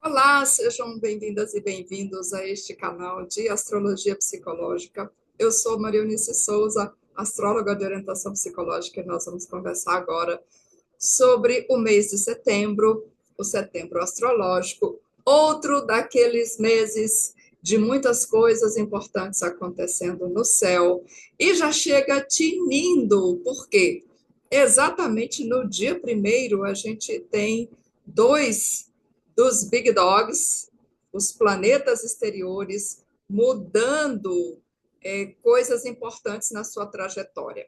Olá, sejam bem-vindas e bem-vindos a este canal de Astrologia Psicológica. Eu sou Maria Eunice Souza, astróloga de orientação psicológica, e nós vamos conversar agora sobre o mês de setembro, o setembro astrológico, outro daqueles meses de muitas coisas importantes acontecendo no céu. E já chega tinindo, por quê? Exatamente no dia primeiro a gente tem dois dos Big Dogs, os planetas exteriores, mudando coisas importantes na sua trajetória.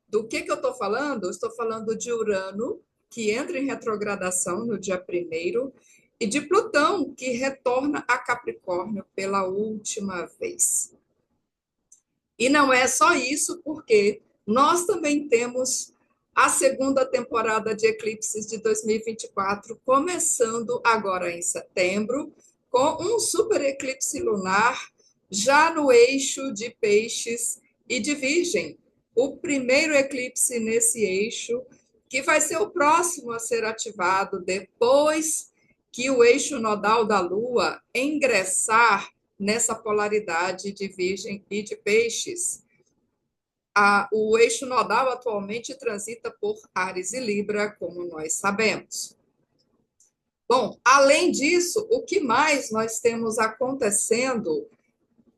Do que eu estou falando? Eu estou falando de Urano, que entra em retrogradação no dia primeiro, e de Plutão, que retorna a Capricórnio pela última vez. E não é só isso, porque nós também temos a segunda temporada de eclipses de 2024, começando agora em setembro, com um super eclipse lunar já no eixo de Peixes e de Virgem. O primeiro eclipse nesse eixo, que vai ser o próximo a ser ativado depois que o eixo nodal da Lua ingressar nessa polaridade de Virgem e de Peixes. O eixo nodal atualmente transita por Áries e Libra, como nós sabemos. Bom, além disso, o que mais nós temos acontecendo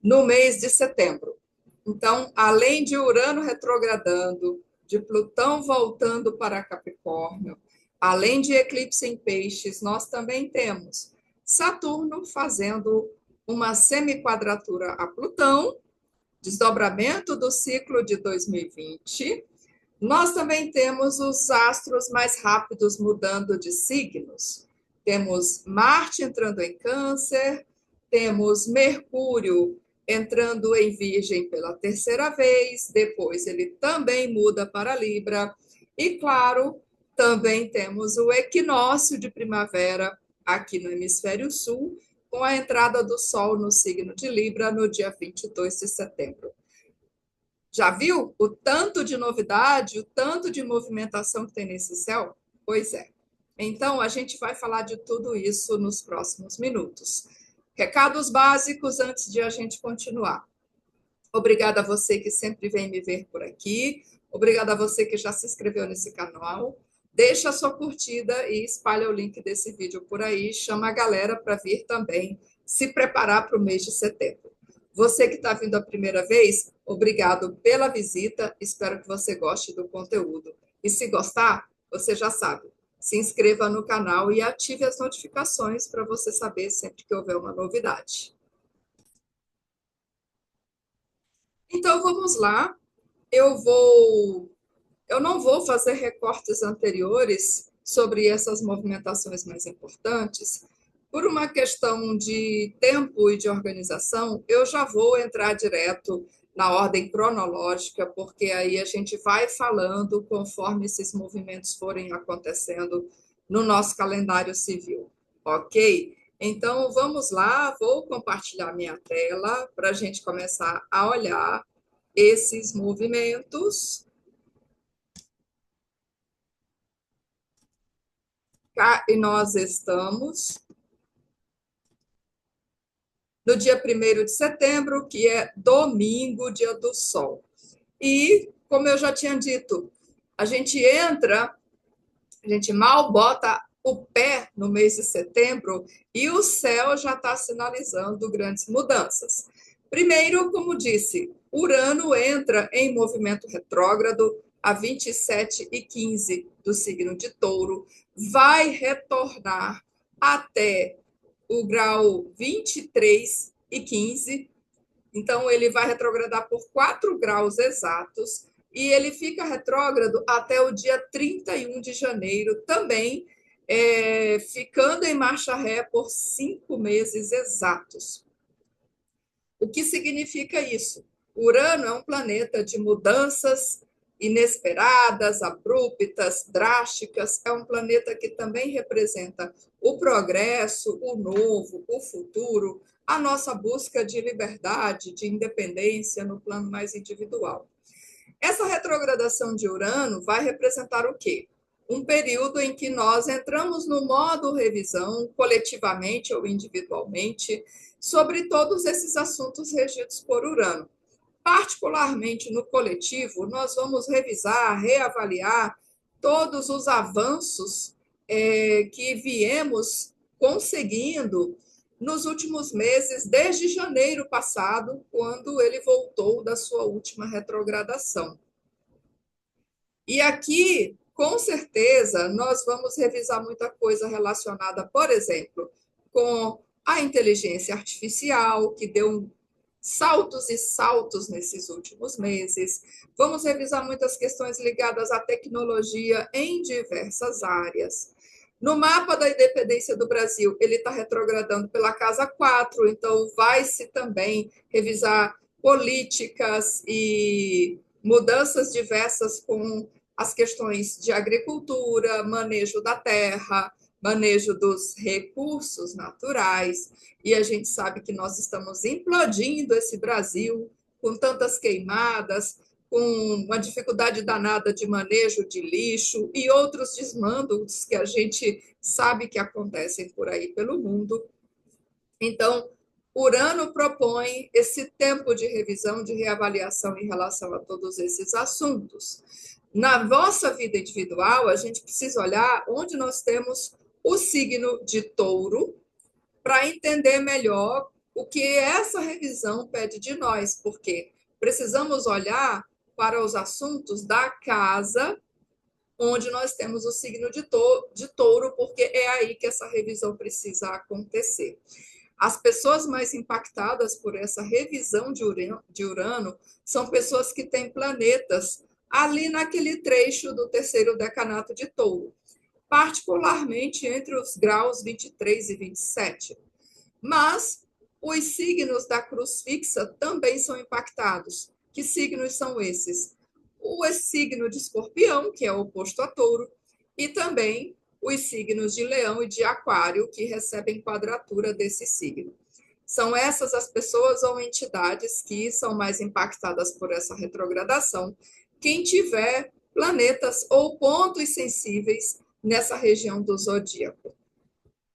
no mês de setembro? Então, além de Urano retrogradando, de Plutão voltando para Capricórnio, além de eclipse em Peixes, nós também temos Saturno fazendo uma semiquadratura a Plutão, desdobramento do ciclo de 2020. Nós também temos os astros mais rápidos mudando de signos. Temos Marte entrando em Câncer, temos Mercúrio entrando em Virgem pela terceira vez, depois ele também muda para Libra, e claro, também temos o equinócio de primavera aqui no hemisfério sul, com a entrada do Sol no signo de Libra no dia 22 de setembro. Já viu o tanto de novidade, o tanto de movimentação que tem nesse céu? Pois é. Então, a gente vai falar de tudo isso nos próximos minutos. Recados básicos antes de a gente continuar. Obrigada a você que sempre vem me ver por aqui. Obrigada a você que já se inscreveu nesse canal. Deixa a sua curtida e espalha o link desse vídeo por aí. Chama a galera para vir também se preparar para o mês de setembro. Você que está vindo a primeira vez, obrigado pela visita. Espero que você goste do conteúdo. E se gostar, você já sabe, se inscreva no canal e ative as notificações para você saber sempre que houver uma novidade. Então, vamos lá. Eu não vou fazer recortes anteriores sobre essas movimentações mais importantes. Por uma questão de tempo e de organização, eu já vou entrar direto na ordem cronológica, porque aí a gente vai falando conforme esses movimentos forem acontecendo no nosso calendário civil, ok? Então, vamos lá, vou compartilhar minha tela para a gente começar a olhar esses movimentos. Cá e nós estamos no dia 1º de setembro, que é domingo, dia do sol. E, como eu já tinha dito, a gente entra, a gente mal bota o pé no mês de setembro e o céu já está sinalizando grandes mudanças. Primeiro, como disse, Urano entra em movimento retrógrado a 27h15 do signo de Touro, vai retornar até o grau 23h15. Então, ele vai retrogradar por 4 graus exatos e ele fica retrógrado até o dia 31 de janeiro, também ficando em marcha ré por 5 meses exatos. O que significa isso? Urano é um planeta de mudanças inesperadas, abruptas, drásticas. É um planeta que também representa o progresso, o novo, o futuro, a nossa busca de liberdade, de independência no plano mais individual. Essa retrogradação de Urano vai representar o quê? um período em que nós entramos no modo revisão, coletivamente ou individualmente, sobre todos esses assuntos regidos por Urano. Particularmente no coletivo, nós vamos revisar, reavaliar todos os avanços que viemos conseguindo nos últimos meses, desde janeiro passado, quando ele voltou da sua última retrogradação. E aqui, com certeza, nós vamos revisar muita coisa relacionada, por exemplo, com a inteligência artificial, que deu saltos e saltos nesses últimos meses. Vamos revisar muitas questões ligadas à tecnologia em diversas áreas. No mapa da independência do Brasil, ele está retrogradando pela casa 4, então vai-se também revisar políticas e mudanças diversas com as questões de agricultura, manejo da terra, manejo dos recursos naturais, e a gente sabe que nós estamos implodindo esse Brasil com tantas queimadas, com uma dificuldade danada de manejo de lixo e outros desmandos que a gente sabe que acontecem por aí pelo mundo. Então, Urano propõe esse tempo de revisão, de reavaliação em relação a todos esses assuntos. Na nossa vida individual, a gente precisa olhar onde nós temos o signo de Touro para entender melhor o que essa revisão pede de nós, porque precisamos olhar para os assuntos da casa onde nós temos o signo de Touro, porque é aí que essa revisão precisa acontecer. As pessoas mais impactadas por essa revisão de Urano são pessoas que têm planetas ali naquele trecho do terceiro decanato de Touro, particularmente entre os graus 23 e 27. Mas os signos da cruz fixa também são impactados. Que signos são esses? O signo de Escorpião, que é oposto a Touro, e também os signos de Leão e de Aquário, que recebem quadratura desse signo. São essas as pessoas ou entidades que são mais impactadas por essa retrogradação. Quem tiver planetas ou pontos sensíveis nessa região do zodíaco.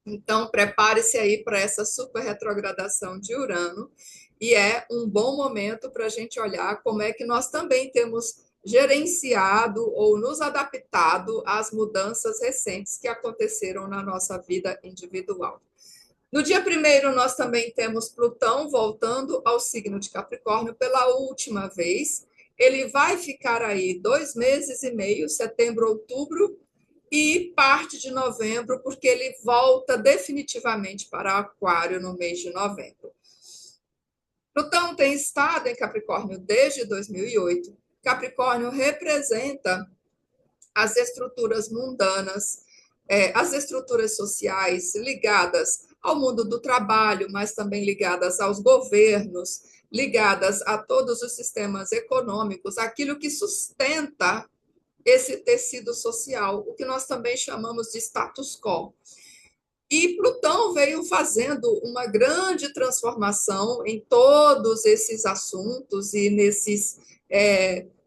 Então, prepare-se aí para essa super retrogradação de Urano, e é um bom momento para a gente olhar como é que nós também temos gerenciado ou nos adaptado às mudanças recentes que aconteceram na nossa vida individual. No dia 1º, nós também temos Plutão voltando ao signo de Capricórnio pela última vez. Ele vai ficar aí 2 meses e meio, setembro, outubro, e parte de novembro, porque ele volta definitivamente para Aquário no mês de novembro. Plutão tem estado em Capricórnio desde 2008. Capricórnio representa as estruturas mundanas, as estruturas sociais ligadas ao mundo do trabalho, mas também ligadas aos governos, ligadas a todos os sistemas econômicos, aquilo que sustenta esse tecido social, o que nós também chamamos de status quo. E Plutão veio fazendo uma grande transformação em todos esses assuntos e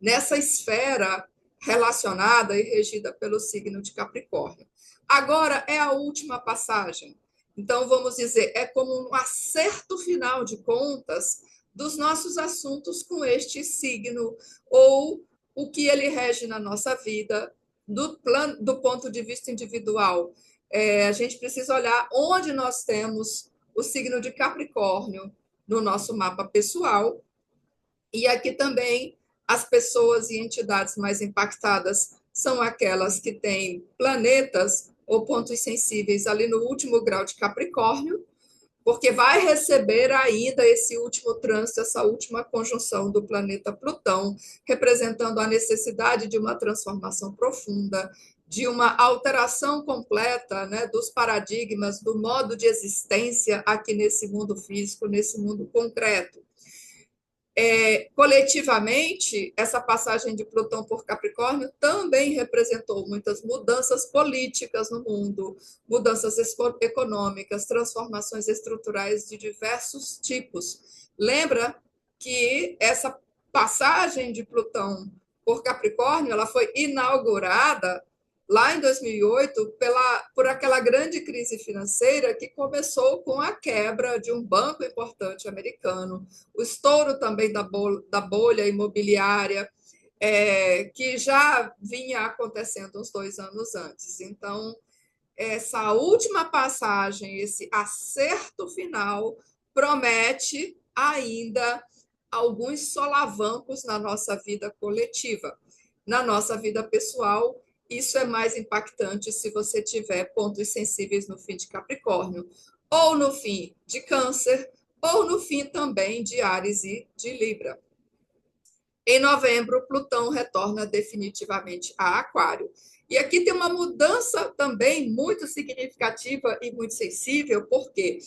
nessa esfera relacionada e regida pelo signo de Capricórnio. Agora é a última passagem. Então, vamos dizer, é como um acerto final de contas dos nossos assuntos com este signo, ou o que ele rege na nossa vida, do ponto de vista individual. A gente precisa olhar onde nós temos o signo de Capricórnio no nosso mapa pessoal, e aqui também as pessoas e entidades mais impactadas são aquelas que têm planetas ou pontos sensíveis ali no último grau de Capricórnio, porque vai receber ainda esse último trânsito, essa última conjunção do planeta Plutão, representando a necessidade de uma transformação profunda, de uma alteração completa, né, dos paradigmas, do modo de existência aqui nesse mundo físico, nesse mundo concreto. Coletivamente, essa passagem de Plutão por Capricórnio também representou muitas mudanças políticas no mundo, mudanças econômicas, transformações estruturais de diversos tipos. Lembra que essa passagem de Plutão por Capricórnio ela foi inaugurada lá em 2008, por aquela grande crise financeira que começou com a quebra de um banco importante americano, o estouro também da bolha imobiliária, que já vinha acontecendo uns 2 anos antes. Então, essa última passagem, esse acerto final, promete ainda alguns solavancos na nossa vida coletiva. Na nossa vida pessoal, isso é mais impactante se você tiver pontos sensíveis no fim de Capricórnio, ou no fim de Câncer, ou no fim também de Áries e de Libra. Em novembro, Plutão retorna definitivamente a Aquário. E aqui tem uma mudança também muito significativa e muito sensível, porque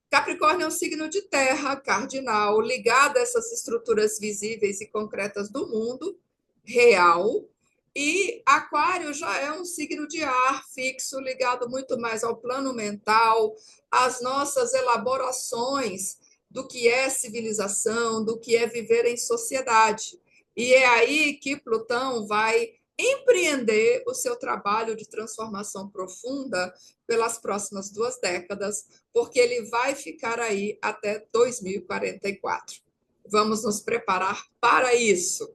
Capricórnio é um signo de terra, cardinal, ligado a essas estruturas visíveis e concretas do mundo real. E Aquário já é um signo de ar fixo, ligado muito mais ao plano mental, às nossas elaborações do que é civilização, do que é viver em sociedade. E é aí que Plutão vai empreender o seu trabalho de transformação profunda pelas próximas 2 décadas, porque ele vai ficar aí até 2044. Vamos nos preparar para isso.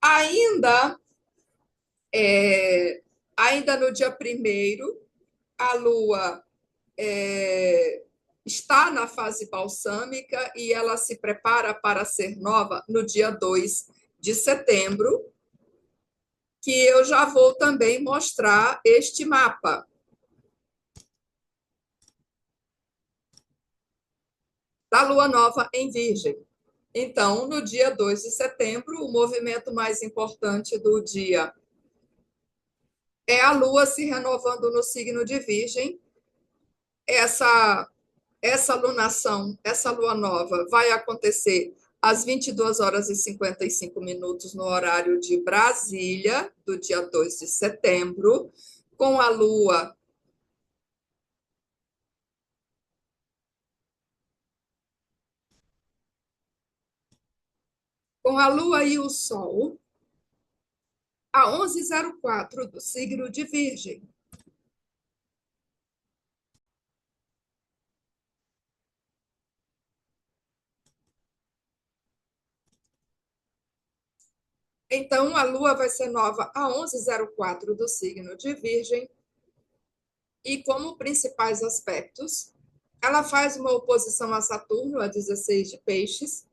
Ainda, ainda no dia 1º, a Lua está na fase balsâmica e ela se prepara para ser nova no dia 2 de setembro, que eu já vou também mostrar este mapa. Da Lua Nova em Virgem. Então, no dia 2 de setembro, o movimento mais importante do dia é a Lua se renovando no signo de Virgem. Essa lunação, essa lua nova, vai acontecer às 22 horas e 55 minutos no horário de Brasília, do dia 2 de setembro, com a Lua e o Sol a 11h04 do signo de Virgem. Então, a Lua vai ser nova a 11h04 do signo de Virgem, e como principais aspectos, ela faz uma oposição a Saturno, a 16 de Peixes,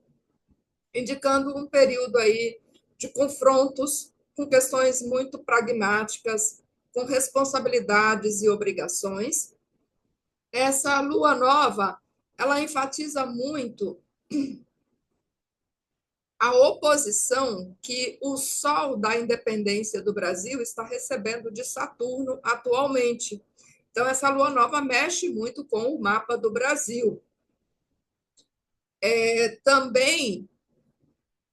indicando um período aí de confrontos com questões muito pragmáticas, com responsabilidades e obrigações. Essa lua nova, ela enfatiza muito a oposição que o Sol da independência do Brasil está recebendo de Saturno atualmente. Então, essa lua nova mexe muito com o mapa do Brasil. Também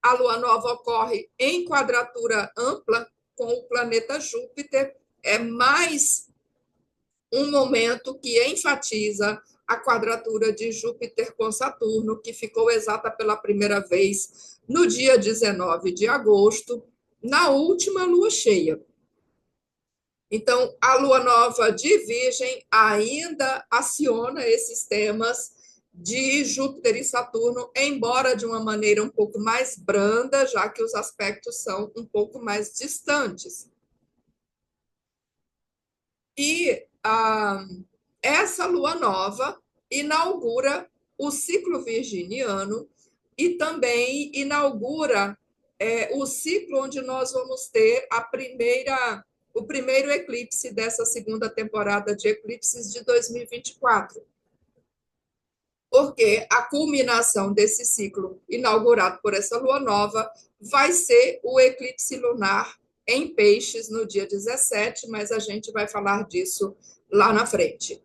a lua nova ocorre em quadratura ampla com o planeta Júpiter. É mais um momento que enfatiza a quadratura de Júpiter com Saturno, que ficou exata pela primeira vez no dia 19 de agosto, na última lua cheia. Então, a lua nova de Virgem ainda aciona esses temas de Júpiter e Saturno, embora de uma maneira um pouco mais branda, já que os aspectos são um pouco mais distantes. E essa lua nova inaugura o ciclo virginiano e também inaugura o ciclo onde nós vamos ter o primeiro eclipse dessa segunda temporada de eclipses de 2024. Porque a culminação desse ciclo inaugurado por essa lua nova vai ser o eclipse lunar em Peixes no dia 17, mas a gente vai falar disso lá na frente.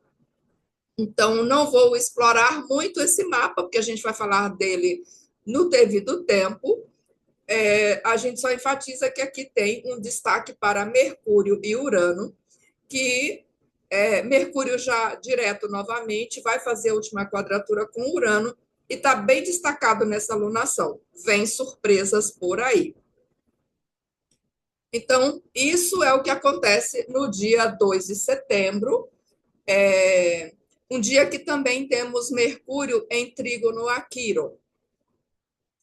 Então, não vou explorar muito esse mapa, porque a gente vai falar dele no devido tempo. A gente só enfatiza que aqui tem um destaque para Mercúrio e Urano, que Mercúrio já direto novamente vai fazer a última quadratura com Urano e está bem destacado nessa lunação. Vem surpresas por aí. Então, isso é o que acontece no dia 2 de setembro, um dia que também temos Mercúrio em trígono a Quirón.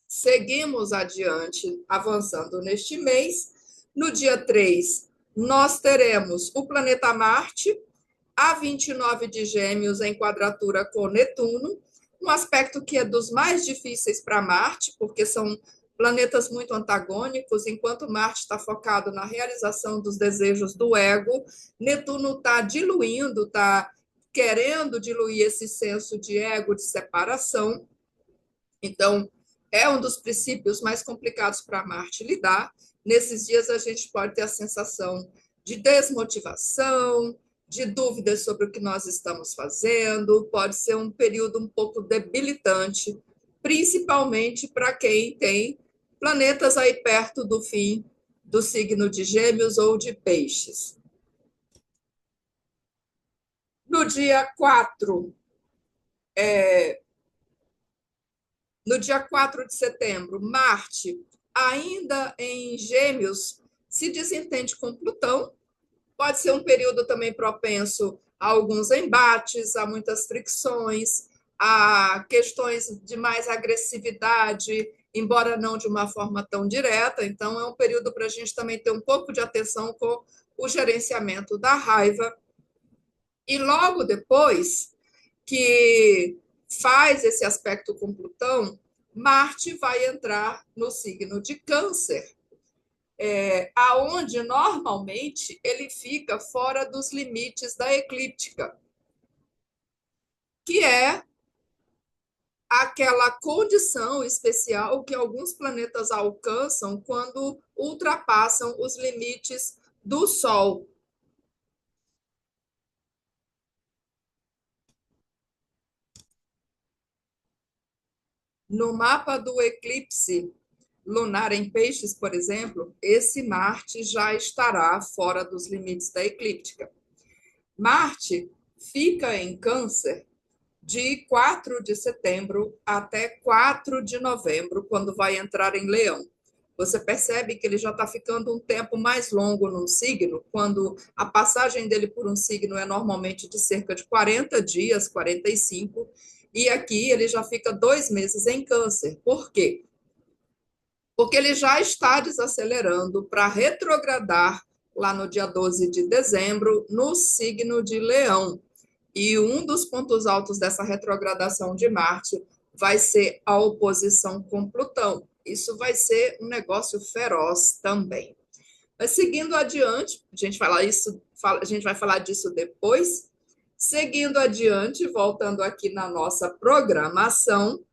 Seguimos adiante, avançando neste mês. No dia 3, nós teremos o planeta Marte, a 29 de Gêmeos, em quadratura com Netuno, um aspecto que é dos mais difíceis para Marte, porque são planetas muito antagônicos. Enquanto Marte está focado na realização dos desejos do ego, Netuno está diluindo, está querendo diluir esse senso de ego, de separação. Então, é um dos princípios mais complicados para Marte lidar. Nesses dias, a gente pode ter a sensação de desmotivação, de dúvidas sobre o que nós estamos fazendo, pode ser um período um pouco debilitante, principalmente para quem tem planetas aí perto do fim do signo de Gêmeos ou de Peixes. No dia 4, no dia 4 de setembro, Marte, ainda em Gêmeos, se desentende com Plutão. Pode ser um período também propenso a alguns embates, a muitas fricções, a questões de mais agressividade, embora não de uma forma tão direta. Então, é um período para a gente também ter um pouco de atenção com o gerenciamento da raiva. E logo depois que faz esse aspecto com Plutão, Marte vai entrar no signo de Câncer, aonde normalmente ele fica fora dos limites da eclíptica, que é aquela condição especial que alguns planetas alcançam quando ultrapassam os limites do Sol. No mapa do eclipse lunar em Peixes, por exemplo, esse Marte já estará fora dos limites da eclíptica. Marte fica em Câncer de 4 de setembro até 4 de novembro, quando vai entrar em Leão. Você percebe que ele já está ficando um tempo mais longo num signo, quando a passagem dele por um signo é normalmente de cerca de 40 dias, 45, e aqui ele já fica 2 meses em Câncer. Por quê? Porque ele já está desacelerando para retrogradar lá no dia 12 de dezembro, no signo de Leão. E um dos pontos altos dessa retrogradação de Marte vai ser a oposição com Plutão. Isso vai ser um negócio feroz também. Mas seguindo adiante, a gente vai falar disso depois. Seguindo adiante, voltando aqui na nossa programação,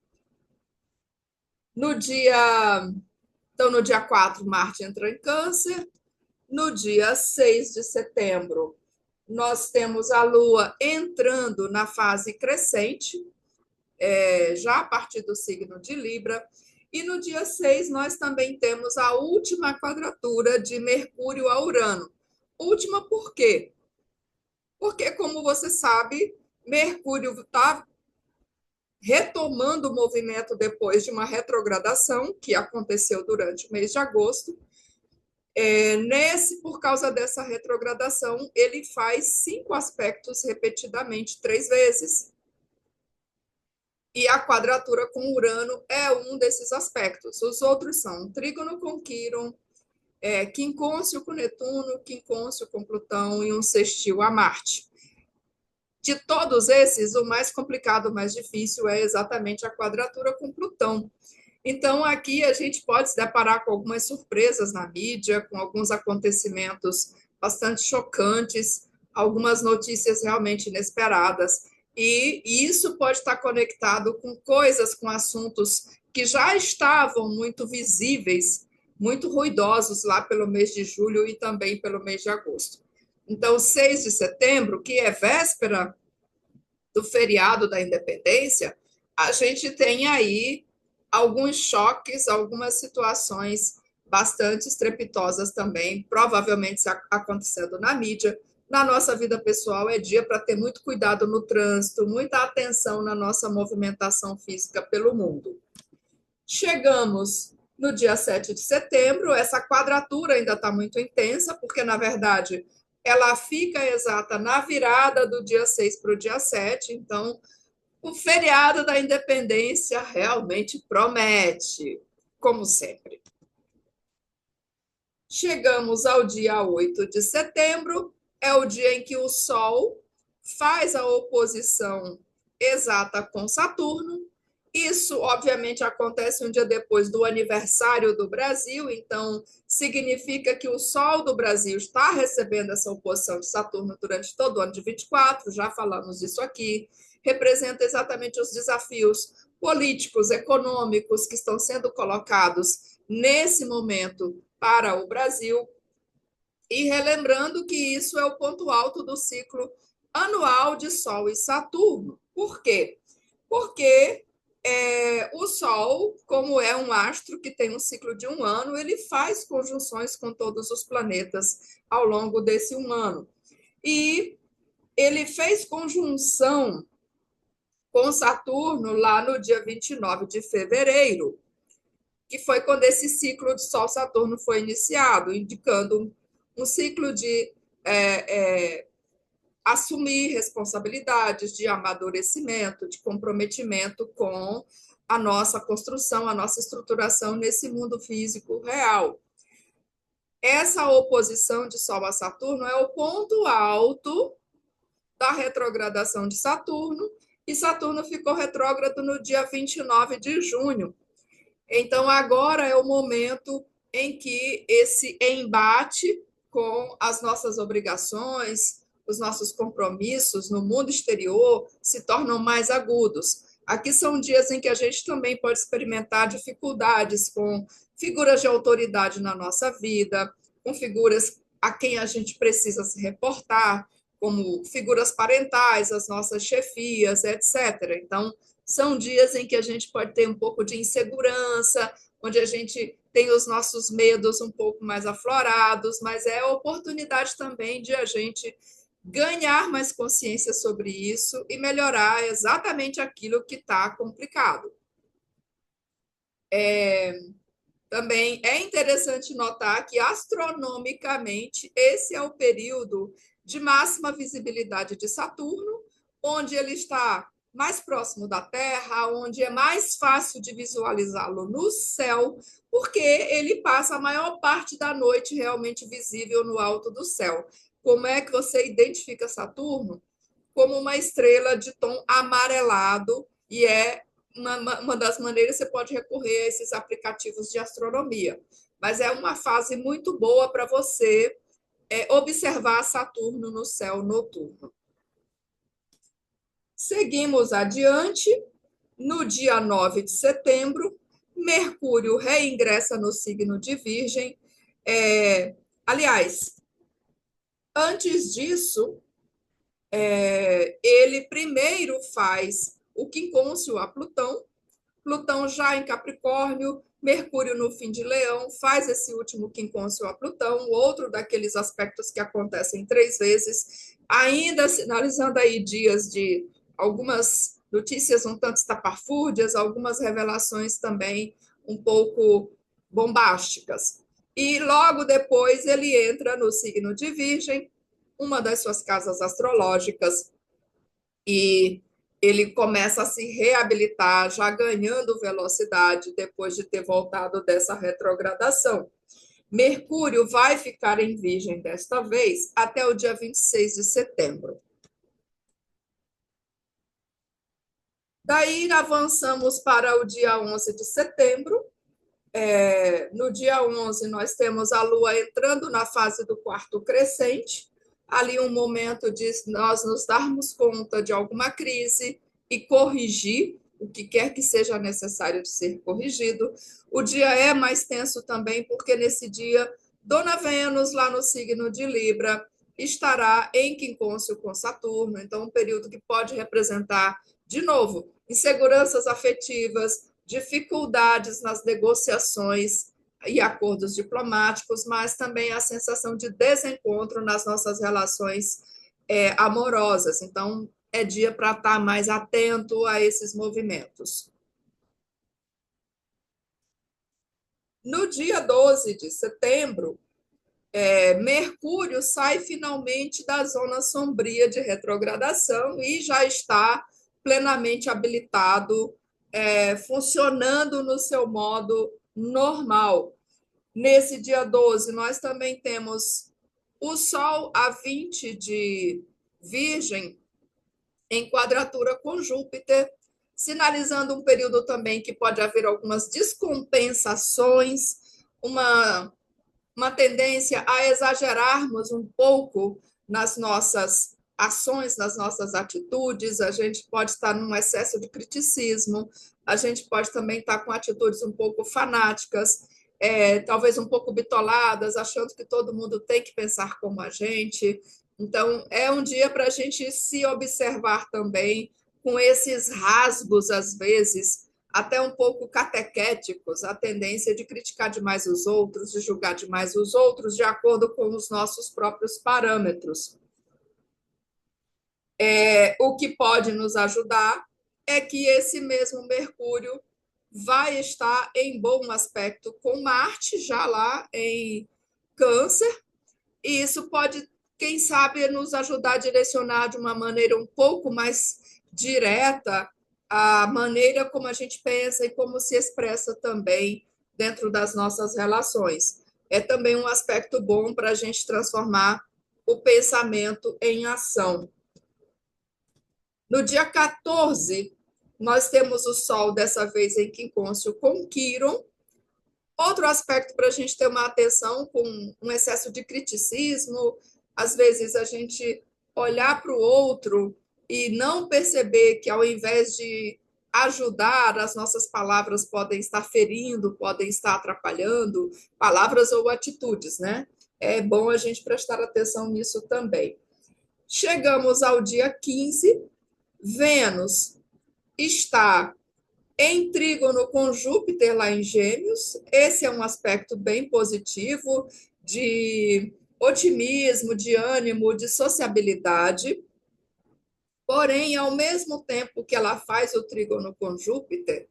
no dia, então no dia 4, Marte entra em Câncer. No dia 6 de setembro, nós temos a Lua entrando na fase crescente, já a partir do signo de Libra. E no dia 6, nós também temos a última quadratura de Mercúrio a Urano. Última por quê? Porque, como você sabe, Mercúrio está retomando o movimento depois de uma retrogradação que aconteceu durante o mês de agosto. Por causa dessa retrogradação, ele faz 5 aspectos repetidamente, 3 vezes. E a quadratura com Urano é um desses aspectos. Os outros são trígono com Quirón, quincôncio com Netuno, quincôncio com Plutão e um sextil a Marte. De todos esses, o mais complicado, o mais difícil é exatamente a quadratura com Plutão. Então, aqui a gente pode se deparar com algumas surpresas na mídia, com alguns acontecimentos bastante chocantes, algumas notícias realmente inesperadas. E isso pode estar conectado com coisas, com assuntos que já estavam muito visíveis, muito ruidosos lá pelo mês de julho e também pelo mês de agosto. Então, 6 de setembro, que é véspera do feriado da independência, a gente tem aí alguns choques, algumas situações bastante estrepitosas também, provavelmente acontecendo na mídia. Na nossa vida pessoal, é dia para ter muito cuidado no trânsito, muita atenção na nossa movimentação física pelo mundo. Chegamos No dia 7 de setembro, essa quadratura ainda está muito intensa, porque, na verdade, ela fica exata na virada do dia 6 para o dia 7. Então, o feriado da independência realmente promete, como sempre. Chegamos ao dia 8 de setembro, é o dia em que o Sol faz a oposição exata com Saturno. Isso, obviamente, acontece um dia depois do aniversário do Brasil, então significa que o Sol do Brasil está recebendo essa oposição de Saturno durante todo o ano de 24, já falamos disso aqui. Representa exatamente os desafios políticos, econômicos que estão sendo colocados nesse momento para o Brasil. E relembrando que isso é o ponto alto do ciclo anual de Sol e Saturno. Por quê? Porque o Sol, como é um astro que tem um ciclo de um ano, ele faz conjunções com todos os planetas ao longo desse um ano. E ele fez conjunção com Saturno lá no dia 29 de fevereiro, que foi quando esse ciclo de Sol-Saturno foi iniciado, indicando um ciclo de assumir responsabilidades, de amadurecimento, de comprometimento com a nossa construção, a nossa estruturação nesse mundo físico real. Essa oposição de Sol a Saturno é o ponto alto da retrogradação de Saturno, e Saturno ficou retrógrado no dia 29 de junho. Então, agora é o momento em que esse embate com as nossas obrigações, os nossos compromissos no mundo exterior se tornam mais agudos. Aqui são dias em que a gente também pode experimentar dificuldades com figuras de autoridade na nossa vida, com figuras a quem a gente precisa se reportar, como figuras parentais, as nossas chefias, etc. Então, são dias em que a gente pode ter um pouco de insegurança, onde a gente tem os nossos medos um pouco mais aflorados, mas é a oportunidade também de a gente ganhar mais consciência sobre isso e melhorar exatamente aquilo que está complicado. Também é interessante notar que, astronomicamente, esse é o período de máxima visibilidade de Saturno, onde ele está mais próximo da Terra, onde é mais fácil de visualizá-lo no céu, porque ele passa a maior parte da noite realmente visível no alto do céu. Como é que você identifica Saturno? Como uma estrela de tom amarelado, e é uma das maneiras que você pode recorrer a esses aplicativos de astronomia. Mas é uma fase muito boa para você observar Saturno no céu noturno. Seguimos adiante. No dia 9 de setembro, Mercúrio reingressa no signo de Virgem. Aliás, antes disso, ele primeiro faz o quincúncio a Plutão, Plutão já em Capricórnio, Mercúrio no fim de Leão, faz esse último quincúncio a Plutão, outro daqueles aspectos que acontecem 3 vezes, ainda sinalizando aí dias de algumas notícias um tanto estapafúrdias, algumas revelações também um pouco bombásticas. E logo depois ele entra no signo de Virgem, uma das suas casas astrológicas, e ele começa a se reabilitar, já ganhando velocidade depois de ter voltado dessa retrogradação. Mercúrio vai ficar em Virgem desta vez até o dia 26 de setembro. Daí avançamos para o dia 11 de setembro. No dia 11, nós temos a Lua entrando na fase do quarto crescente, ali um momento de nós nos darmos conta de alguma crise e corrigir o que quer que seja necessário de ser corrigido. O dia é mais tenso também, porque nesse dia, Dona Vênus, lá no signo de Libra, estará em quincúncio com Saturno, então um período que pode representar, de novo, inseguranças afetivas, dificuldades nas negociações e acordos diplomáticos, mas também a sensação de desencontro nas nossas relações amorosas. Então, é dia para estar mais atento a esses movimentos. No dia 12 de setembro, Mercúrio sai finalmente da zona sombria de retrogradação e já está plenamente habilitado, funcionando no seu modo normal. Nesse dia 12, nós também temos o Sol a 20 de Virgem em quadratura com Júpiter, sinalizando um período também que pode haver algumas descompensações, uma tendência a exagerarmos um pouco nas nossas ações, nas nossas atitudes, a gente pode estar num excesso de criticismo, a gente pode também estar com atitudes um pouco fanáticas, talvez um pouco bitoladas, achando que todo mundo tem que pensar como a gente. Então, é um dia para a gente se observar também com esses rasgos, às vezes, até um pouco catequéticos, a tendência de criticar demais os outros, de julgar demais os outros, de acordo com os nossos próprios parâmetros. O que pode nos ajudar é que esse mesmo Mercúrio vai estar em bom aspecto com Marte, já lá em Câncer, e isso pode, quem sabe, nos ajudar a direcionar de uma maneira um pouco mais direta a maneira como a gente pensa e como se expressa também dentro das nossas relações. É também um aspecto bom para a gente transformar o pensamento em ação. No dia 14, nós temos o Sol, dessa vez em quincôncio com Quíron. Outro aspecto para a gente ter uma atenção com um excesso de criticismo, às vezes a gente olhar para o outro e não perceber que, ao invés de ajudar, as nossas palavras podem estar ferindo, podem estar atrapalhando, palavras ou atitudes, né? É bom a gente prestar atenção nisso também. Chegamos ao dia 15, Vênus está em trígono com Júpiter lá em Gêmeos. Esse é um aspecto bem positivo de otimismo, de ânimo, de sociabilidade. Porém, ao mesmo tempo que ela faz o trígono com Júpiter,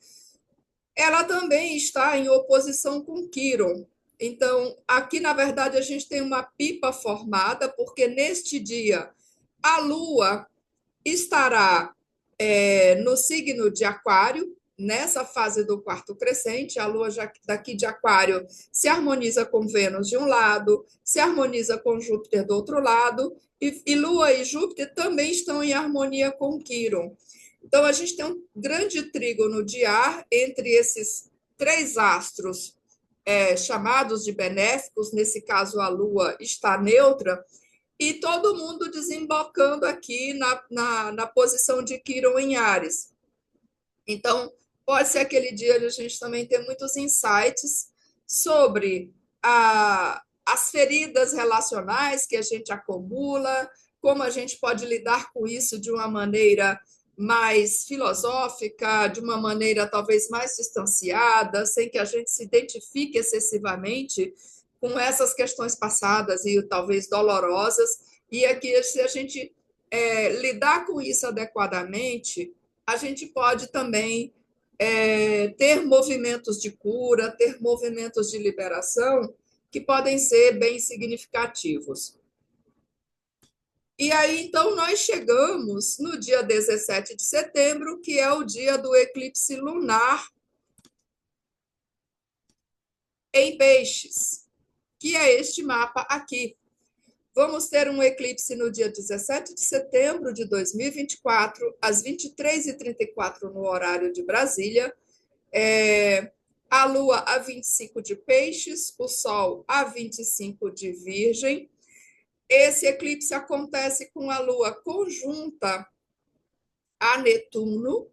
ela também está em oposição com Quíron. Então, aqui, na verdade, a gente tem uma pipa formada, porque neste dia a Lua estará no signo de Aquário, nessa fase do quarto crescente. A Lua daqui de Aquário se harmoniza com Vênus de um lado, se harmoniza com Júpiter do outro lado, e Lua e Júpiter também estão em harmonia com Quíron. Então, a gente tem um grande trígono de ar entre esses três astros chamados de benéficos. Nesse caso, a Lua está neutra, e todo mundo desembocando aqui na posição de Quíron em Áries. Então, pode ser aquele dia de a gente também ter muitos insights sobre as feridas relacionais que a gente acumula, como a gente pode lidar com isso de uma maneira mais filosófica, de uma maneira talvez mais distanciada, sem que a gente se identifique excessivamente com essas questões passadas e talvez dolorosas. E aqui, se a gente lidar com isso adequadamente, a gente pode também ter movimentos de cura, ter movimentos de liberação que podem ser bem significativos. E aí, então, nós chegamos no dia 17 de setembro, que é o dia do eclipse lunar em Peixes, que é este mapa aqui. Vamos ter um eclipse no dia 17 de setembro de 2024, às 23h34 no horário de Brasília. A Lua a 25 de Peixes, o Sol a 25 de Virgem. Esse eclipse acontece com a Lua conjunta a Netuno.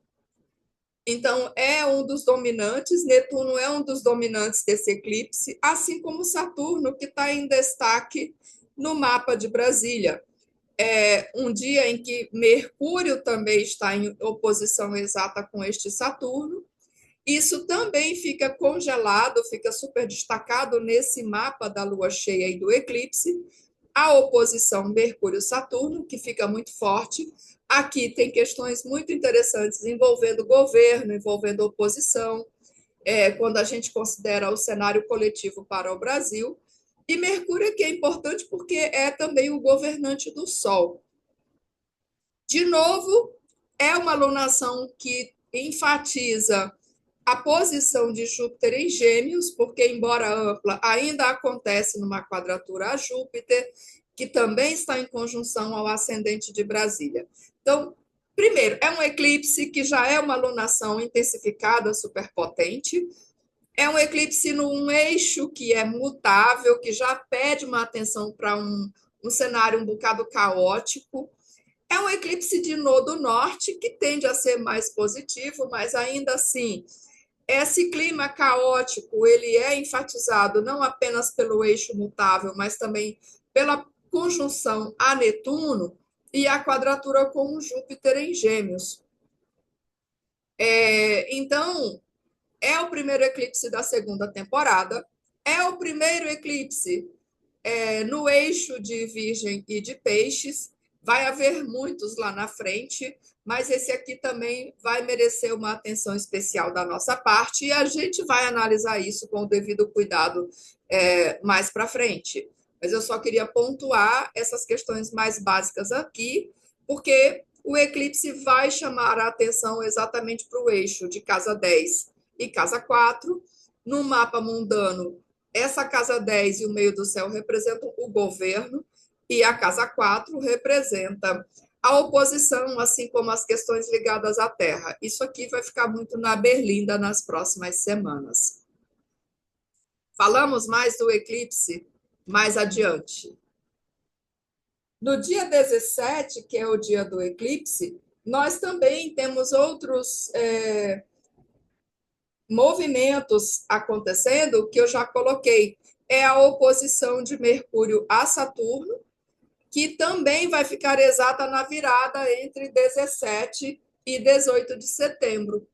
Então, é um dos dominantes. Netuno é um dos dominantes desse eclipse, assim como Saturno, que está em destaque no mapa de Brasília. É um dia em que Mercúrio também está em oposição exata com este Saturno. Isso também fica congelado, fica super destacado nesse mapa da lua cheia e do eclipse. A oposição Mercúrio-Saturno, que fica muito forte. Aqui tem questões muito interessantes envolvendo governo, envolvendo oposição. quando a gente considera o cenário coletivo para o Brasil. E Mercúrio aqui é importante porque é também o governante do Sol. De novo, é uma alunação que enfatiza a posição de Júpiter em Gêmeos, porque, embora ampla, ainda acontece numa quadratura a Júpiter, que também está em conjunção ao ascendente de Brasília. Então, primeiro, é um eclipse que já é uma alunação intensificada, superpotente. É um eclipse num eixo que é mutável, que já pede uma atenção para um cenário um bocado caótico. É um eclipse de nodo norte, que tende a ser mais positivo, mas ainda assim, esse clima caótico, ele é enfatizado não apenas pelo eixo mutável, mas também pela conjunção a Netuno e a quadratura com o Júpiter em Gêmeos. Então, é o primeiro eclipse da segunda temporada, é o primeiro eclipse no eixo de Virgem e de Peixes. Vai haver muitos lá na frente, mas esse aqui também vai merecer uma atenção especial da nossa parte e a gente vai analisar isso com o devido cuidado mais para frente. Mas eu só queria pontuar essas questões mais básicas aqui, porque o eclipse vai chamar a atenção exatamente para o eixo de casa 10 e casa 4. No mapa mundano, essa casa 10 e o meio do céu representam o governo, e a casa 4 representa a oposição, assim como as questões ligadas à terra. Isso aqui vai ficar muito na berlinda nas próximas semanas. Falamos mais do eclipse mais adiante. No dia 17, que é o dia do eclipse, nós também temos outros movimentos acontecendo que eu já coloquei. É a oposição de Mercúrio a Saturno, que também vai ficar exata na virada entre 17 e 18 de setembro.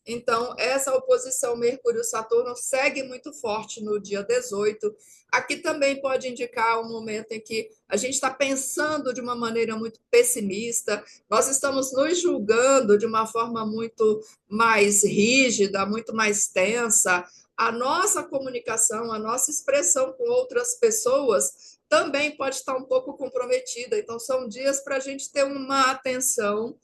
Então, essa oposição Mercúrio-Saturno segue muito forte no dia 18. Aqui também pode indicar um momento em que a gente está pensando de uma maneira muito pessimista, nós estamos nos julgando de uma forma muito mais rígida, muito mais tensa. A nossa comunicação, a nossa expressão com outras pessoas também pode estar um pouco comprometida. Então, são dias para a gente ter uma atenção,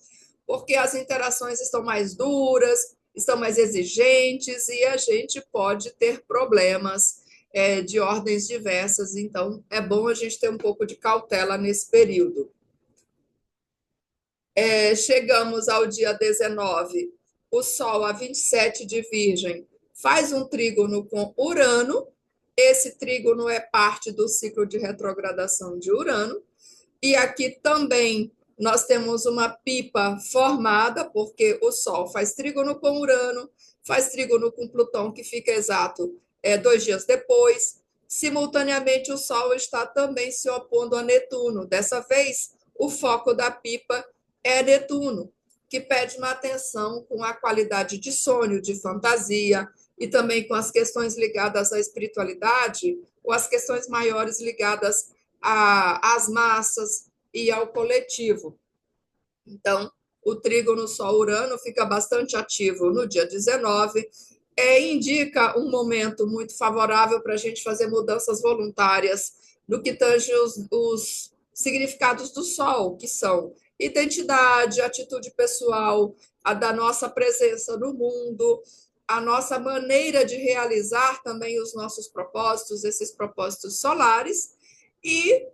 porque as interações estão mais duras, estão mais exigentes e a gente pode ter problemas de ordens diversas. Então, é bom a gente ter um pouco de cautela nesse período. Chegamos ao dia 19, o Sol, a 27 de Virgem, faz um trígono com Urano. Esse trígono é parte do ciclo de retrogradação de Urano. E aqui também nós temos uma pipa formada, porque o Sol faz trígono com Urano, faz trígono com Plutão, que fica exato 2 dias depois. Simultaneamente, o Sol está também se opondo a Netuno. Dessa vez, o foco da pipa é Netuno, que pede uma atenção com a qualidade de sonho, de fantasia, e também com as questões ligadas à espiritualidade, ou as questões maiores ligadas às massas e ao coletivo. Então, o trígono Sol-Urano fica bastante ativo no dia 19, indica um momento muito favorável para a gente fazer mudanças voluntárias no que tange os significados do Sol, que são identidade, atitude pessoal, a da nossa presença no mundo, a nossa maneira de realizar também os nossos propósitos, esses propósitos solares. E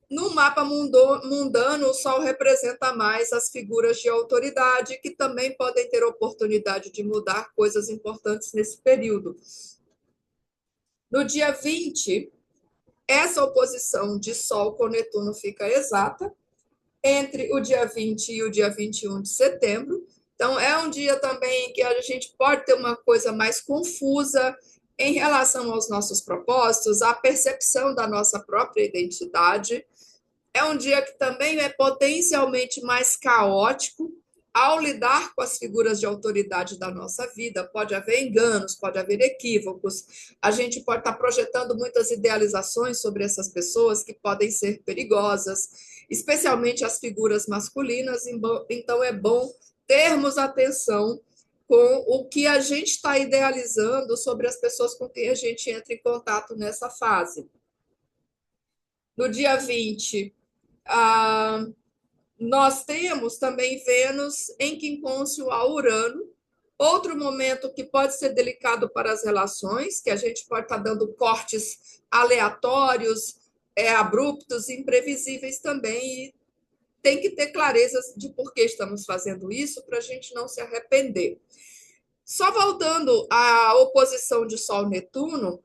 no mapa mundano, o Sol representa mais as figuras de autoridade, que também podem ter oportunidade de mudar coisas importantes nesse período. No dia 20, essa oposição de Sol com Netuno fica exata, entre o dia 20 e o dia 21 de setembro. Então, é um dia também que a gente pode ter uma coisa mais confusa em relação aos nossos propósitos, à percepção da nossa própria identidade. É um dia que também é potencialmente mais caótico ao lidar com as figuras de autoridade da nossa vida. Pode haver enganos, pode haver equívocos, a gente pode estar projetando muitas idealizações sobre essas pessoas que podem ser perigosas, especialmente as figuras masculinas. Então, é bom termos atenção com o que a gente está idealizando sobre as pessoas com quem a gente entra em contato nessa fase. No dia 20, nós temos também Vênus em quincúncio a Urano, outro momento que pode ser delicado para as relações, que a gente pode estar dando cortes aleatórios, abruptos, imprevisíveis também, e tem que ter clareza de por que estamos fazendo isso para a gente não se arrepender. Só voltando à oposição de Sol-Netuno,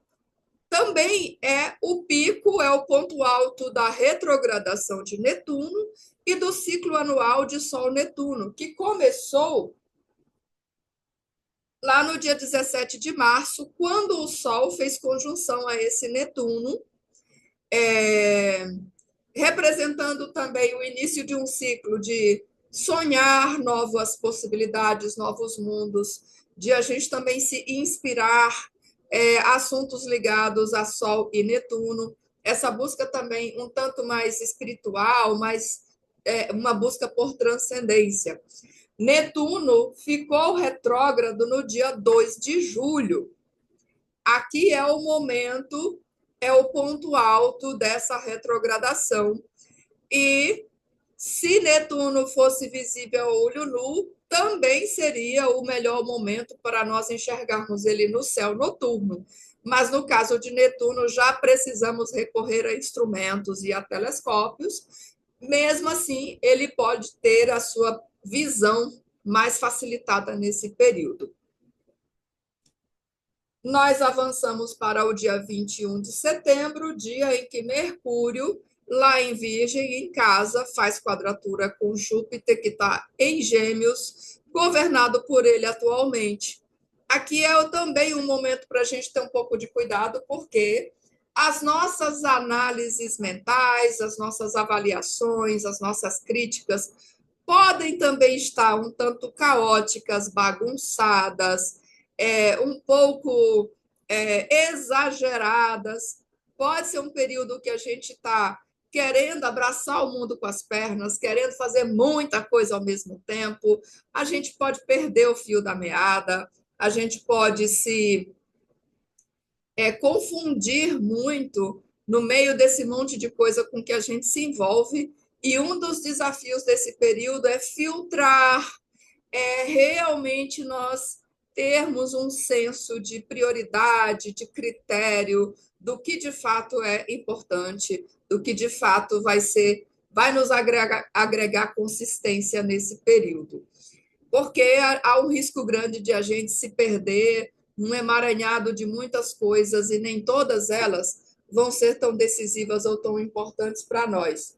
também é o pico, é o ponto alto da retrogradação de Netuno e do ciclo anual de Sol-Netuno, que começou lá no dia 17 de março, quando o Sol fez conjunção a esse Netuno, representando também o início de um ciclo de sonhar novas possibilidades, novos mundos, de a gente também se inspirar assuntos ligados a Sol e Netuno. Essa busca também um tanto mais espiritual, mais uma busca por transcendência. Netuno ficou retrógrado no dia 2 de julho. Aqui é o momento, é o ponto alto dessa retrogradação. E se Netuno fosse visível a olho nu, também seria o melhor momento para nós enxergarmos ele no céu noturno. Mas no caso de Netuno, já precisamos recorrer a instrumentos e a telescópios. Mesmo assim, ele pode ter a sua visão mais facilitada nesse período. Nós avançamos para o dia 21 de setembro, dia em que Mercúrio, lá em Virgem, em casa, faz quadratura com Júpiter, que está em Gêmeos, governado por ele atualmente. Aqui é também um momento para a gente ter um pouco de cuidado, porque as nossas análises mentais, as nossas avaliações, as nossas críticas podem também estar um tanto caóticas, bagunçadas, um pouco exageradas. Pode ser um período que a gente está querendo abraçar o mundo com as pernas, querendo fazer muita coisa ao mesmo tempo. A gente pode perder o fio da meada, a gente pode se confundir muito no meio desse monte de coisa com que a gente se envolve. E um dos desafios desse período é filtrar, realmente nós termos um senso de prioridade, de critério, do que de fato é importante, do que de fato vai nos agregar consistência nesse período. Porque há um risco grande de a gente se perder num emaranhado de muitas coisas e nem todas elas vão ser tão decisivas ou tão importantes para nós.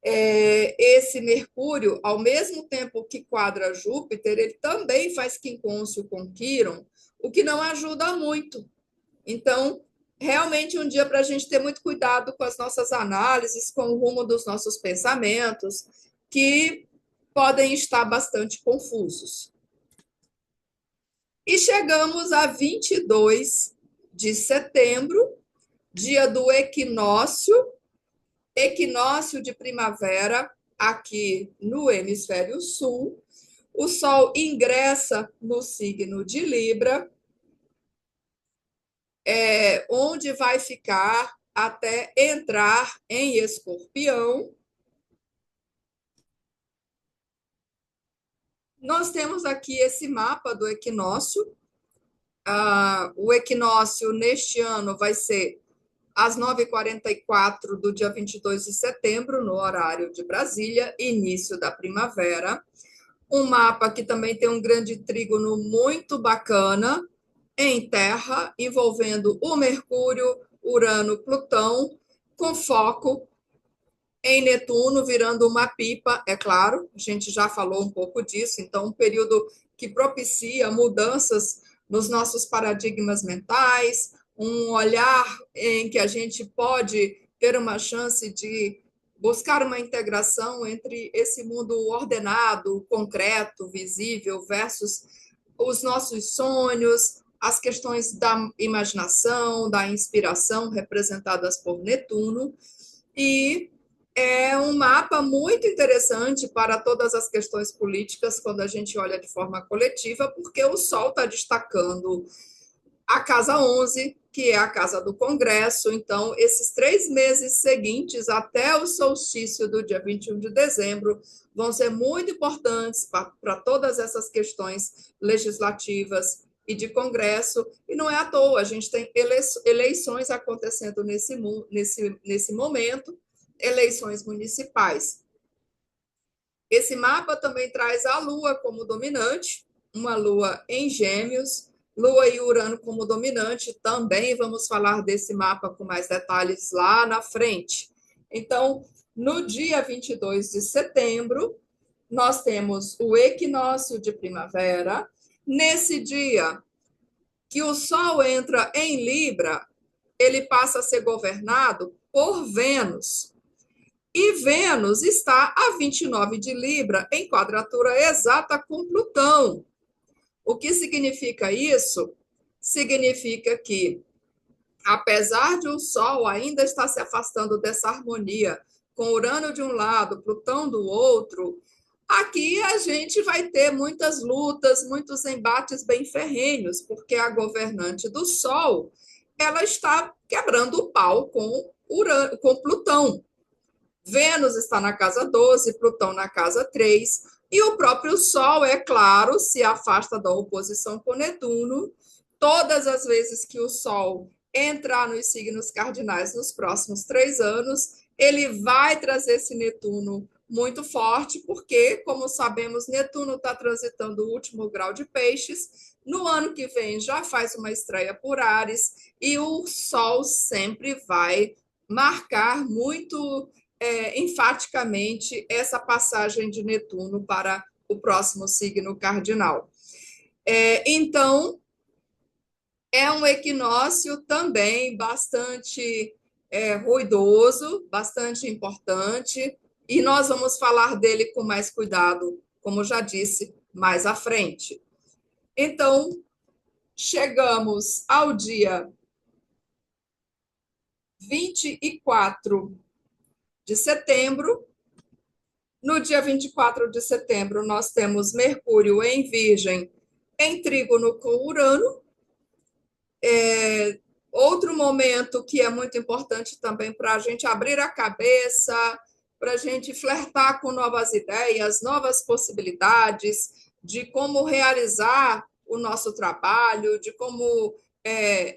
Esse Mercúrio, ao mesmo tempo que quadra Júpiter, ele também faz quincúncio com Quirón, o que não ajuda muito. Então, realmente um dia para a gente ter muito cuidado com as nossas análises, com o rumo dos nossos pensamentos, que podem estar bastante confusos. E chegamos a 22 de setembro, dia do equinócio de primavera, aqui no hemisfério sul. O Sol ingressa no signo de Libra, onde vai ficar até entrar em Escorpião. Nós temos aqui esse mapa do equinócio. O equinócio neste ano vai ser às 9h44 do dia 22 de setembro, no horário de Brasília, início da primavera. Um mapa que também tem um grande trígono muito bacana em Terra, envolvendo o Mercúrio, Urano, Plutão, com foco em Netuno, virando uma pipa, é claro, a gente já falou um pouco disso, então um período que propicia mudanças nos nossos paradigmas mentais, um olhar em que a gente pode ter uma chance de buscar uma integração entre esse mundo ordenado, concreto, visível, versus os nossos sonhos, as questões da imaginação, da inspiração, representadas por Netuno, e É um mapa muito interessante para todas as questões políticas, quando a gente olha de forma coletiva, porque o Sol está destacando a Casa 11, que é a Casa do Congresso. Então, esses 3 meses seguintes, até o solstício do dia 21 de dezembro, vão ser muito importantes para todas essas questões legislativas e de Congresso. E não é à toa, a gente tem eleições acontecendo nesse momento, eleições municipais. Esse mapa também traz a Lua como dominante, uma Lua em Gêmeos, Lua e Urano como dominante. Também vamos falar desse mapa com mais detalhes lá na frente. Então, no dia 22 de setembro, nós temos o equinócio de primavera. Nesse dia que o Sol entra em Libra, ele passa a ser governado por Vênus. E Vênus está a 29 de Libra, em quadratura exata com Plutão. O que significa isso? Significa que, apesar de o Sol ainda estar se afastando dessa harmonia, com Urano de um lado, Plutão do outro, aqui a gente vai ter muitas lutas, muitos embates bem ferrenhos, porque a governante do Sol, ela está quebrando o pau com Urano, com Plutão. Vênus está na casa 12, Plutão na casa 3, e o próprio Sol, é claro, se afasta da oposição com Netuno. Todas as vezes que o Sol entrar nos signos cardinais nos próximos 3 anos, ele vai trazer esse Netuno muito forte, porque, como sabemos, Netuno está transitando o último grau de Peixes. No ano que vem já faz uma estreia por Áries, e o Sol sempre vai marcar muito enfaticamente essa passagem de Netuno para o próximo signo cardinal. Então, é um equinócio também bastante ruidoso, bastante importante, e nós vamos falar dele com mais cuidado, como já disse, mais à frente. Então, chegamos ao dia 24 de setembro. No dia 24 de setembro, nós temos Mercúrio em Virgem, em trígono com Urano. Outro momento que é muito importante também para a gente abrir a cabeça, para a gente flertar com novas ideias, novas possibilidades de como realizar o nosso trabalho, de como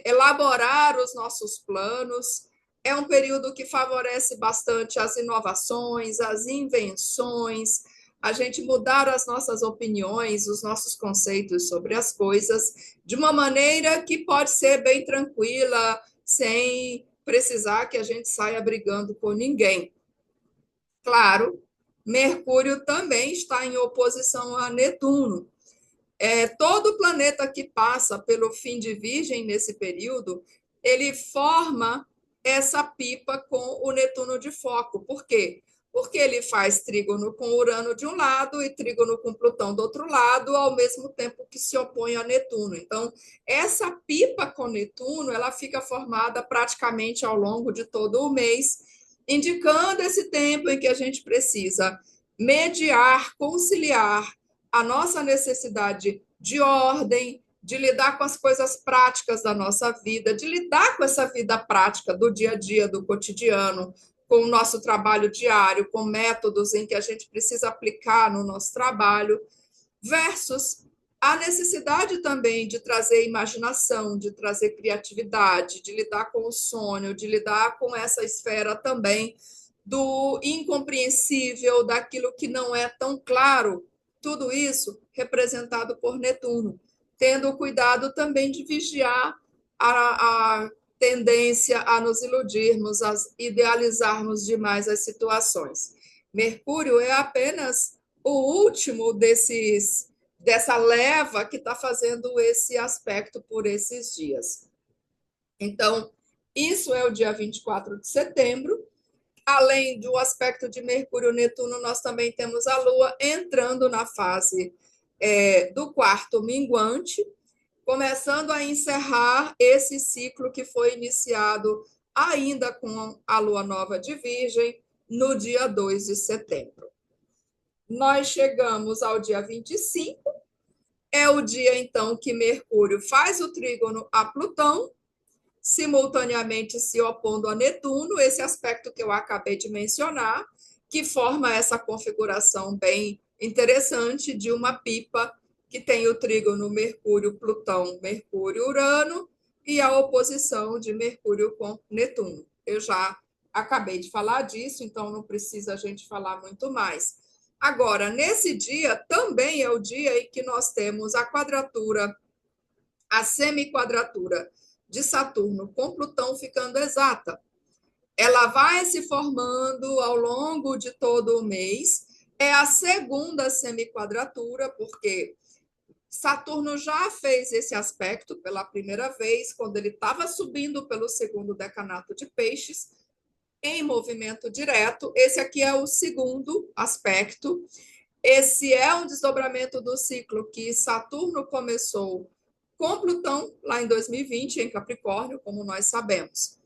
elaborar os nossos planos. É um período que favorece bastante as inovações, as invenções, a gente mudar as nossas opiniões, os nossos conceitos sobre as coisas, de uma maneira que pode ser bem tranquila, sem precisar que a gente saia brigando com ninguém. Claro, Mercúrio também está em oposição a Netuno. Todo planeta que passa pelo fim de Virgem nesse período, ele forma essa pipa com o Netuno de foco. Por quê? Porque ele faz trígono com Urano de um lado e trígono com Plutão do outro lado, ao mesmo tempo que se opõe a Netuno. Então, essa pipa com Netuno, ela fica formada praticamente ao longo de todo o mês, indicando esse tempo em que a gente precisa mediar, conciliar a nossa necessidade de ordem, de lidar com as coisas práticas da nossa vida, de lidar com essa vida prática do dia a dia, do cotidiano, com o nosso trabalho diário, com métodos em que a gente precisa aplicar no nosso trabalho, versus a necessidade também de trazer imaginação, de trazer criatividade, de lidar com o sonho, de lidar com essa esfera também do incompreensível, daquilo que não é tão claro, tudo isso representado por Netuno, tendo o cuidado também de vigiar a tendência a nos iludirmos, a idealizarmos demais as situações. Mercúrio é apenas o último dessa leva que está fazendo esse aspecto por esses dias. Então, isso é o dia 24 de setembro. Além do aspecto de Mercúrio-Netuno, nós também temos a Lua entrando na fase do quarto minguante, começando a encerrar esse ciclo que foi iniciado ainda com a Lua Nova de Virgem, no dia 2 de setembro. Nós chegamos ao dia 25, é o dia, então, que Mercúrio faz o trígono a Plutão, simultaneamente se opondo a Netuno, esse aspecto que eu acabei de mencionar, que forma essa configuração bem interessante de uma pipa que tem o trígono Mercúrio-Plutão, Mercúrio-Urano e a oposição de Mercúrio com Netuno. Eu já acabei de falar disso, então não precisa a gente falar muito mais. Agora, nesse dia, também é o dia em que nós temos a quadratura, a semiquadratura de Saturno com Plutão ficando exata. Ela vai se formando ao longo de todo o mês. É a segunda semiquadratura, porque Saturno já fez esse aspecto pela primeira vez, quando ele estava subindo pelo segundo decanato de Peixes, em movimento direto. Esse aqui é o segundo aspecto. Esse é um desdobramento do ciclo que Saturno começou com Plutão, lá em 2020, em Capricórnio, como nós sabemos.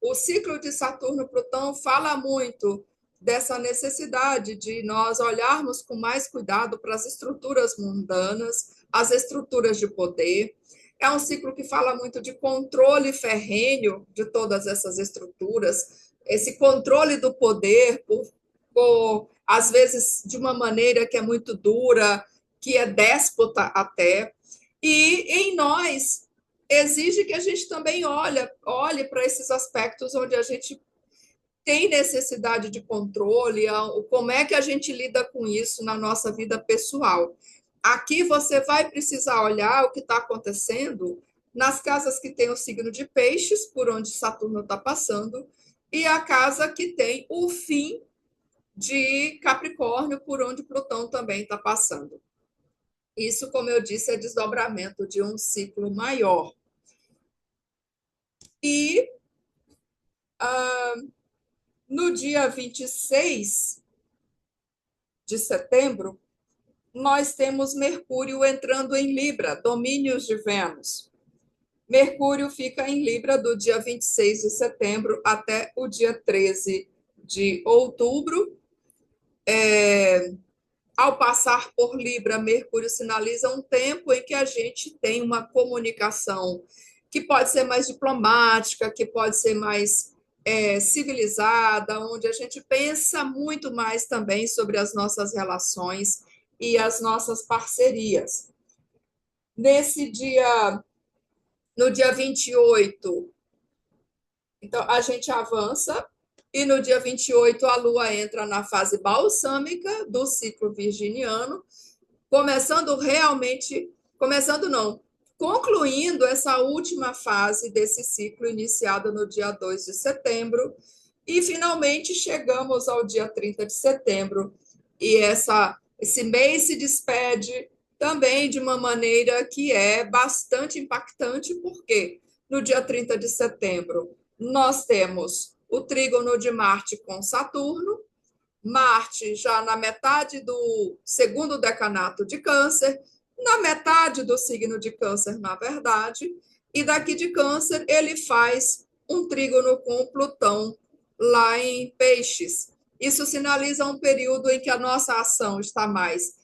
O ciclo de Saturno-Plutão fala muito dessa necessidade de nós olharmos com mais cuidado para as estruturas mundanas, as estruturas de poder. É um ciclo que fala muito de controle ferrenho de todas essas estruturas, esse controle do poder às vezes de uma maneira que é muito dura, que é déspota até, e em nós exige que a gente também olhe para esses aspectos onde a gente tem necessidade de controle, como é que a gente lida com isso na nossa vida pessoal. Aqui você vai precisar olhar o que está acontecendo nas casas que tem o signo de Peixes, por onde Saturno está passando, e a casa que tem o fim de Capricórnio, por onde Plutão também está passando. Isso, como eu disse, é desdobramento de um ciclo maior. E no dia 26 de setembro, nós temos Mercúrio entrando em Libra, domínios de Vênus. Mercúrio fica em Libra do dia 26 de setembro até o dia 13 de outubro. Ao passar por Libra, Mercúrio sinaliza um tempo em que a gente tem uma comunicação que pode ser mais diplomática, que pode ser mais civilizada, onde a gente pensa muito mais também sobre as nossas relações e as nossas parcerias. Nesse dia, no dia 28, então a gente avança, e no dia 28 a Lua entra na fase balsâmica do ciclo virginiano, concluindo essa última fase desse ciclo iniciado no dia 2 de setembro, e finalmente chegamos ao dia 30 de setembro, e esse mês se despede também de uma maneira que é bastante impactante, porque no dia 30 de setembro nós temos o trígono de Marte com Saturno, Marte já na metade do segundo decanato de Câncer, na metade do signo de Câncer, na verdade, e daqui de Câncer ele faz um trígono com Plutão lá em Peixes. Isso sinaliza um período em que a nossa ação está mais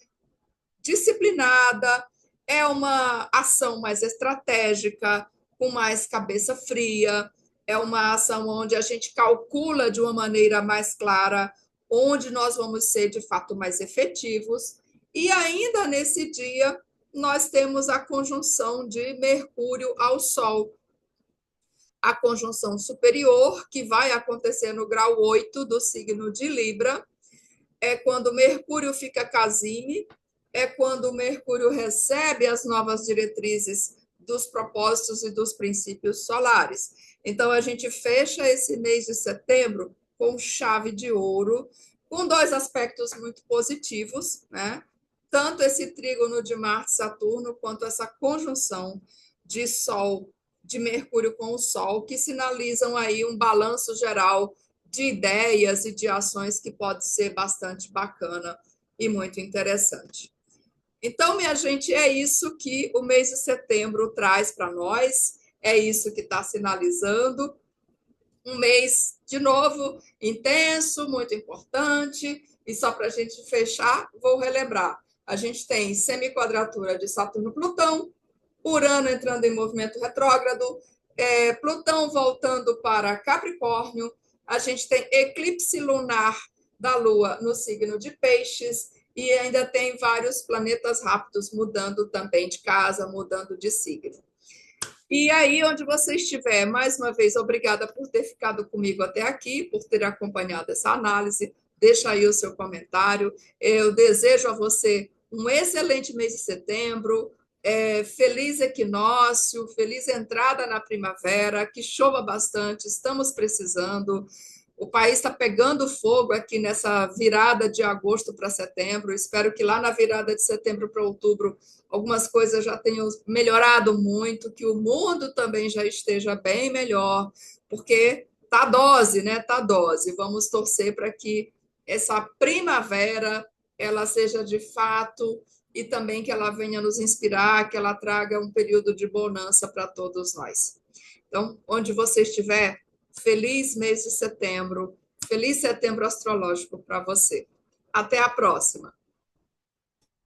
disciplinada, é uma ação mais estratégica, com mais cabeça fria, é uma ação onde a gente calcula de uma maneira mais clara onde nós vamos ser de fato mais efetivos. E ainda nesse dia, nós temos a conjunção de Mercúrio ao Sol, a conjunção superior, que vai acontecer no grau 8 do signo de Libra, é quando Mercúrio fica casime, é quando Mercúrio recebe as novas diretrizes dos propósitos e dos princípios solares. Então, a gente fecha esse mês de setembro com chave de ouro, com dois aspectos muito positivos, né? Tanto esse trígono de Marte e Saturno, quanto essa conjunção de Sol, de Mercúrio com o Sol, que sinalizam aí um balanço geral de ideias e de ações que pode ser bastante bacana e muito interessante. Então, minha gente, é isso que o mês de setembro traz para nós, é isso que está sinalizando. um mês, de novo, intenso, muito importante. E só para a gente fechar, vou relembrar. A gente tem semiquadratura de Saturno-Plutão, Urano entrando em movimento retrógrado, Plutão voltando para Capricórnio, a gente tem eclipse lunar da Lua no signo de Peixes, e ainda tem vários planetas rápidos mudando também de casa, mudando de signo. E aí, onde você estiver, mais uma vez, obrigada por ter ficado comigo até aqui, por ter acompanhado essa análise. Deixa aí o seu comentário. Eu desejo a você um excelente mês de setembro, feliz equinócio, feliz entrada na primavera, que chova bastante, estamos precisando. O país está pegando fogo aqui nessa virada de agosto para setembro. Espero que lá na virada de setembro para outubro algumas coisas já tenham melhorado muito, que o mundo também já esteja bem melhor, porque tá dose, né? Tá dose. Vamos torcer para que essa primavera ela seja de fato e também que ela venha nos inspirar, que ela traga um período de bonança para todos nós. Então, onde você estiver, feliz mês de setembro, feliz setembro astrológico para você. Até a próxima!